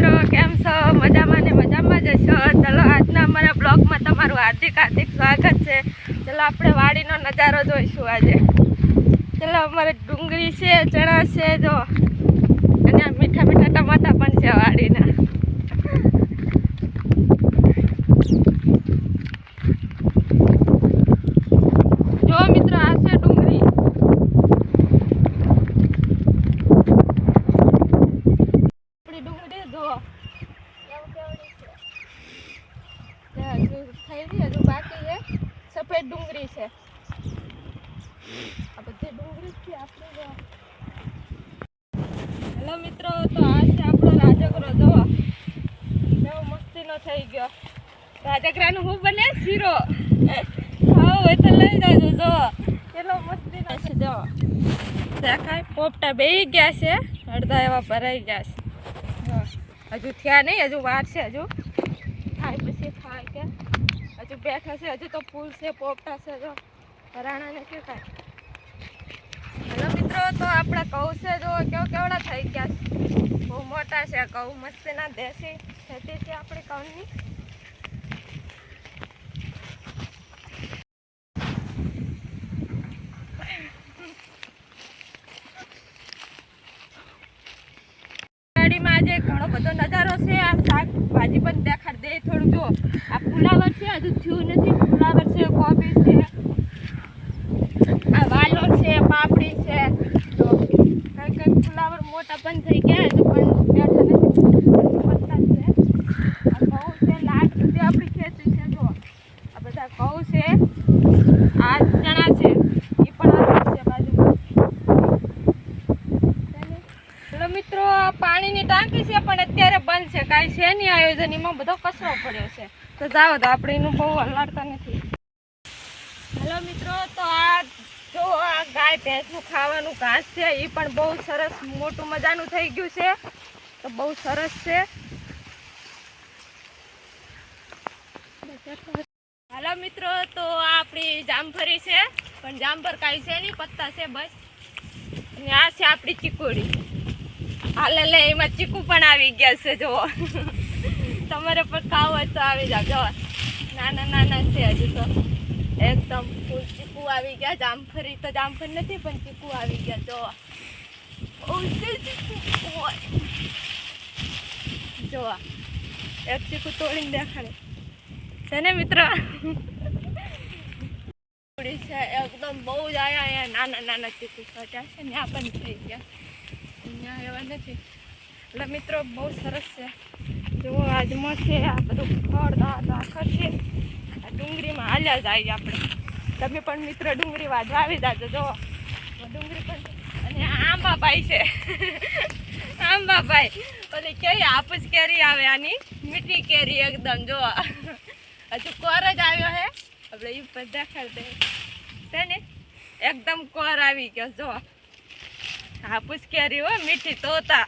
મિત્રો કેમ છો? મજામાં ને મજામાં જ છો? ચલો આજના અમારા બ્લોગમાં તમારું હાર્દિક સ્વાગત છે. ચલો આપણે વાડીનો નજારો જોઈશું આજે. ચલો અમારે ડુંગળી છે, ચણા છે જો, અને મીઠા મીઠા ટમાટા પણ છે વાડીના. જો મિત્રો આ છે ડુંગળી. આપણી ડુંગળી જો થઈ રહી, હજુ બાકી છે. સફેદ ડુંગળી છે. આ બધી ડુંગળી છે આપણી. હેલો મિત્રો, તો આ છે આપણો રાજગરો. જોવા કેવો મસ્તીનો થઈ ગયો. રાજગરાનું હું બને શીરો. હા એ તો લઈ જાજો. જો કેટલો મસ્તીનો છે. જો દેખાય પોપટા બેહી ગયા છે, અડધા એવા ભરાઈ ગયા છે. હજુ થયા નહીં, હજુ વાર છે. હજુ થાય પછી થાય કે હજુ બેઠા છે. હજુ તો ફૂલ છે, પોપટા છે. જો રાણા ને કે કાંઈ. હેલો મિત્રો, તો આપણા ઘઉં છે જો કેવડા થઈ ગયા છે. બહુ મોટા છે ઘઉં. મસ્તીના દેશી ખેતી છે આપણી ઘઉંની. વાડીમાં આજે ઘણો બધો નજારો છે. આ શાકભાજી પણ દેખાડ દે થોડું. જો આ ફુલાવર છે, હજુ થયું નથી. ફુલાવર છે, કોબી છે, આ વાલો છે, પાપડી છે. તો કઈ કઈ ફુલાવર મોટા પણ થઈ ગયા, હજુ પણ બેઠા નથી. પત્તા છે, આ ઘઉં છે. લાટ બધી આપણી ખેતી છે. જો આ બધા ઘઉં છે, આ ચણા છે, એ પણ આપણી છે બાજુમાં. મિત્રો પાણીની ટાંકી છે પણ અત્યારે બંધ છે. કાંઈ છે નહીં આયોજન. એમાં બધો કચરો પડ્યો છે. તો જાઓ તો આપણે એનું બહુ હલાડતા નથી. હેલો મિત્રો, તો આ જો આ ગાય ભેંસનું ખાવાનું ઘાસ છે, એ પણ બહુ સરસ મોટું મજાનું થઈ ગયું છે. તો બહુ સરસ છે. હાલો મિત્રો, તો આ આપણી જામફળી છે, પણ જામફળ કાંઈ છે નહીં, પત્તા છે બસ. અને આ છે આપણી ચીકુડી. હાલે લે, એમાં ચીકુ પણ આવી ગયા છે. જુઓ તમારે પણ ખાવું હોય તો આવી જાવ. જો નાના નાના છે હજુ તો. એકદમ ફૂલ ચીકુ આવી ગયા. જામફળી તો જામફળ નથી, પણ ચીકુ આવી ગયા. જો જોવા એક ચીકુ તોડીને દેખાડે છે ને મિત્રો. છે એકદમ બહુ જ આયા. નાના નાના ચીકુ કાઢ્યા છે ને આ પણ થઈ ગયા. અહીંયા એવા નથી. એટલે મિત્રો બહુ સરસ છે. જો આજમાં છે આ બધું ફળ દાખર છે. આ ડુંગળીમાં હાલ્યા જાય આપણે. તમે પણ મિત્રો ડુંગળી વાજવા આવી જાજો. જો ડુંગળી પણ. અને આંબાભાઈ છે. આંબાભાઈ ઓલી કેરી હાપુસ કેરી આવે, આની મીઠી કેરી એકદમ. જો હજુ કોર જ આવ્યો હે. આપણે એ ઉપર દેખાડ દે છે ને, એકદમ કોર આવી ગયો. જો હાપુસ કેરી હો, મીઠી તોતા.